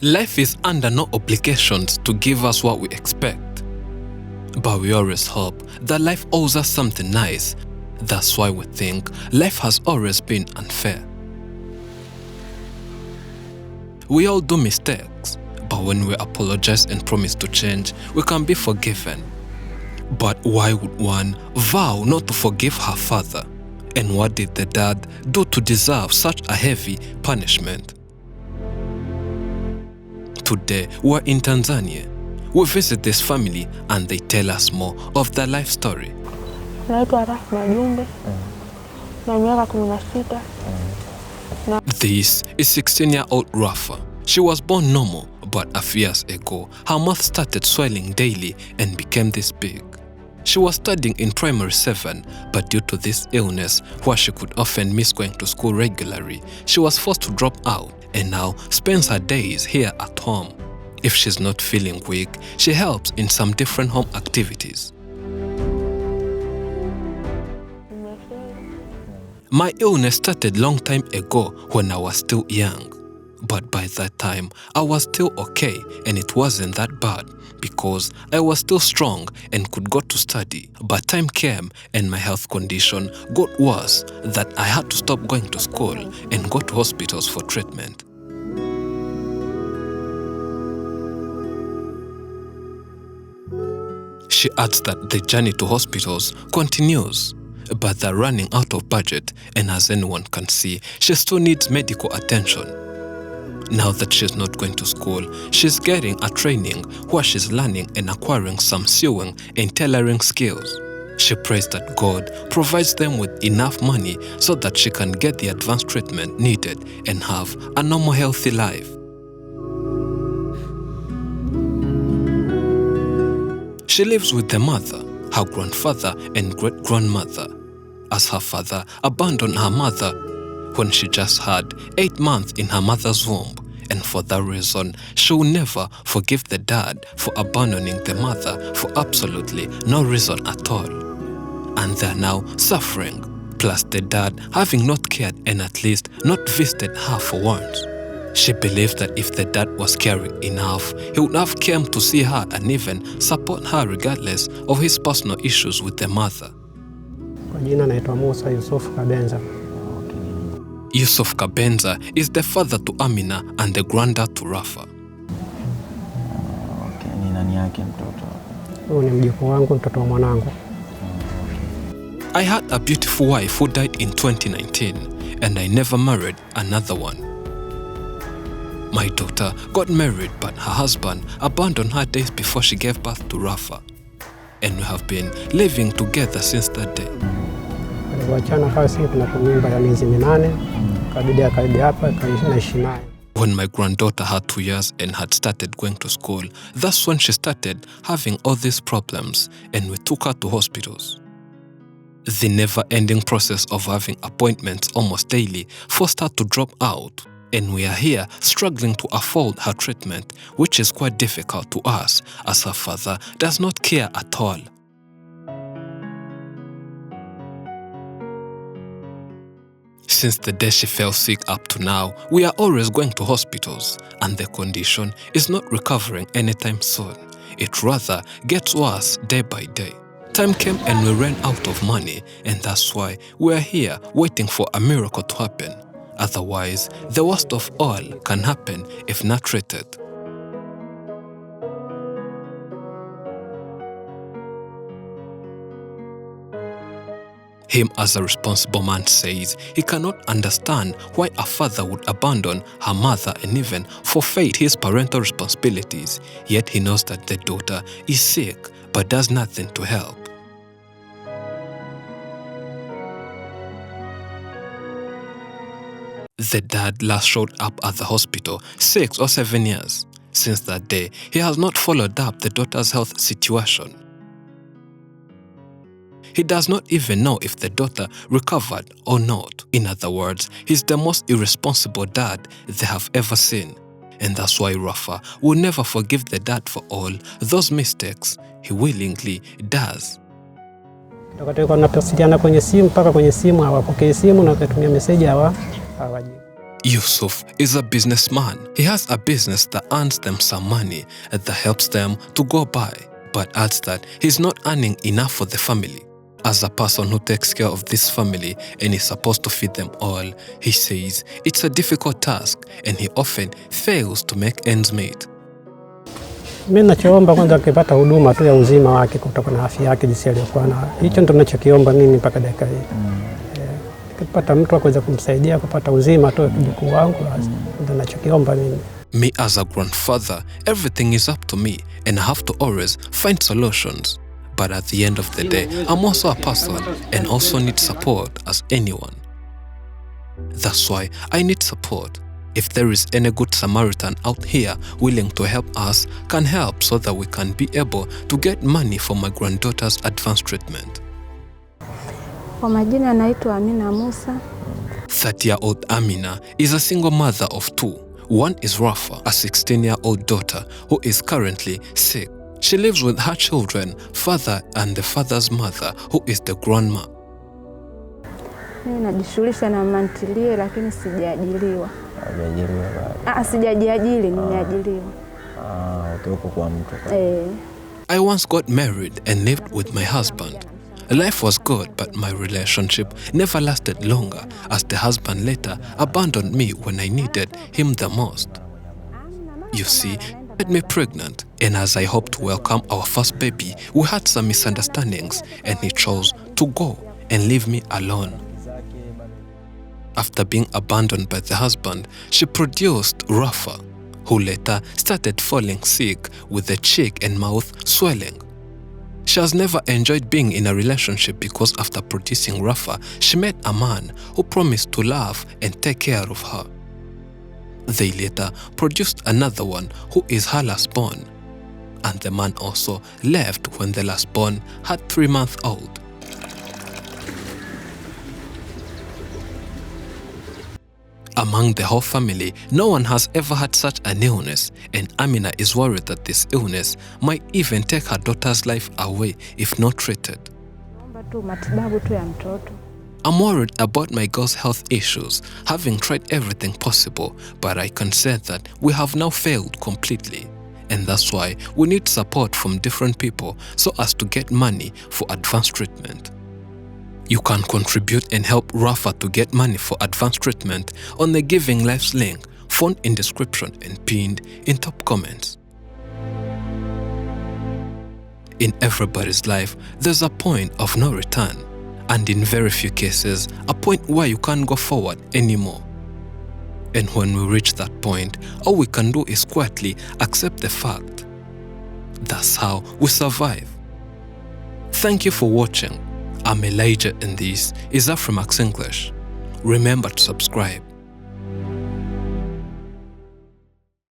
Life is under no obligations to give us what we expect. But we always hope that life owes us something nice. That's why we think life has always been unfair. We all do mistakes, but when we apologize and promise to change, we can be forgiven. But why would one vow not to forgive her father? And what did the dad do to deserve such a heavy punishment? Today, we're in Tanzania. We visit this family and they tell us more of their life story. Naitwa Rafa na miaka 16. This is 16-year-old Rafa. She was born normal, but a few years ago, her mouth started swelling daily and became this big. She was studying in primary 7, but due to this illness, where she could often miss going to school regularly, she was forced to drop out and now spends her days here at home. If she's not feeling weak, she helps in some different home activities. My illness started long time ago when I was still young. But by that time, I was still okay and it wasn't that bad because I was still strong and could go to study. But time came and my health condition got worse that I had to stop going to school and go to hospitals for treatment. She adds that the journey to hospitals continues, but they're running out of budget, and as anyone can see, she still needs medical attention. Now that she's not going to school, she's getting a training where she's learning and acquiring some sewing and tailoring skills. She prays that God provides them with enough money so that she can get the advanced treatment needed and have a normal healthy life. She lives with her mother, her grandfather and great-grandmother, as her father abandoned her mother when she just had 8 months in her mother's womb, and for that reason, she will never forgive the dad for abandoning the mother for absolutely no reason at all. And they're now suffering, plus the dad having not cared and at least not visited her for once. She believes that if the dad was caring enough, he would have come to see her and even support her regardless of his personal issues with the mother. Yusuf Kabenza is the father to Amina and the granddad to Rafa. I had a beautiful wife who died in 2019 and I never married another one. My daughter got married but her husband abandoned her days before she gave birth to Rafa. And we have been living together since that day. When my granddaughter had 2 years and had started going to school, that's when she started having all these problems and we took her to hospitals. The never-ending process of having appointments almost daily forced her to drop out, and we are here struggling to afford her treatment, which is quite difficult to us as her father does not care at all. Since the day she fell sick up to now, we are always going to hospitals, and the condition is not recovering anytime soon. It rather gets worse day by day. Time came and we ran out of money, and that's why we are here waiting for a miracle to happen. Otherwise, the worst of all can happen if not treated. Him as a responsible man says he cannot understand why a father would abandon her mother and even forfeit his parental responsibilities, yet he knows that the daughter is sick but does nothing to help. The dad last showed up at the hospital 6 or 7 years. Since that day, he has not followed up the daughter's health situation. He does not even know if the daughter recovered or not. In other words, he's the most irresponsible dad they have ever seen. And that's why Rafa will never forgive the dad for all those mistakes he willingly does. Yusuf is a businessman. He has a business that earns them some money that helps them to go by, but adds that he's not earning enough for the family. As a person who takes care of this family and is supposed to feed them all, he says it's a difficult task and he often fails to make ends meet. Mimi nachoomba kwanza akipata huduma tu ya uzima wake kutoka na afya yake jinsi aliyokuwa na. Hicho ndio ninachokiomba mimi mpaka dakika hii. Nikipata mtu akaweza kumsaidia kupata uzima tu kijukuu wangu, ndio ninachokiomba mimi. Me as a grandfather, everything is up to me and I have to always find solutions. But at the end of the day, I'm also a person and also need support as anyone. That's why I need support. If there is any good Samaritan out here willing to help us, can help so that we can be able to get money for my granddaughter's advanced treatment. Kwa majina naitwa Amina Musa. 30-year-old Amina is a single mother of two. One is Rafa, a 16-year-old daughter who is currently sick. She lives with her children, father and the father's mother, who is the grandma. Mimi najishughulisha na mantilie lakini sijaajiriwa. Sijajiajiri, nimeajiriwa. Uko kwa mtu. I once got married and lived with my husband. Life was good, but my relationship never lasted longer as the husband later abandoned me when I needed him the most. You see, he made me pregnant, and as I hoped to welcome our first baby, we had some misunderstandings and he chose to go and leave me alone. After being abandoned by the husband, she produced Rafa, who later started falling sick with the cheek and mouth swelling. She has never enjoyed being in a relationship because after producing Rafa, she met a man who promised to love and take care of her. They later produced another one who is her last born, and the man also left when the last born had 3-month-old. Among the whole family, no one has ever had such an illness, and Amina is worried that this illness might even take her daughter's life away if not treated. I'm worried about my girl's health issues, having tried everything possible, but I can say that we have now failed completely. And that's why we need support from different people so as to get money for advanced treatment. You can contribute and help Rafa to get money for advanced treatment on the Giving Lives link found in description and pinned in top comments. In everybody's life, there's a point of no return, and in very few cases, a point where you can't go forward anymore. And when we reach that point, all we can do is quietly accept the fact. That's how we survive. Thank you for watching. I'm Elijah and this is Afrimax English. Remember to subscribe.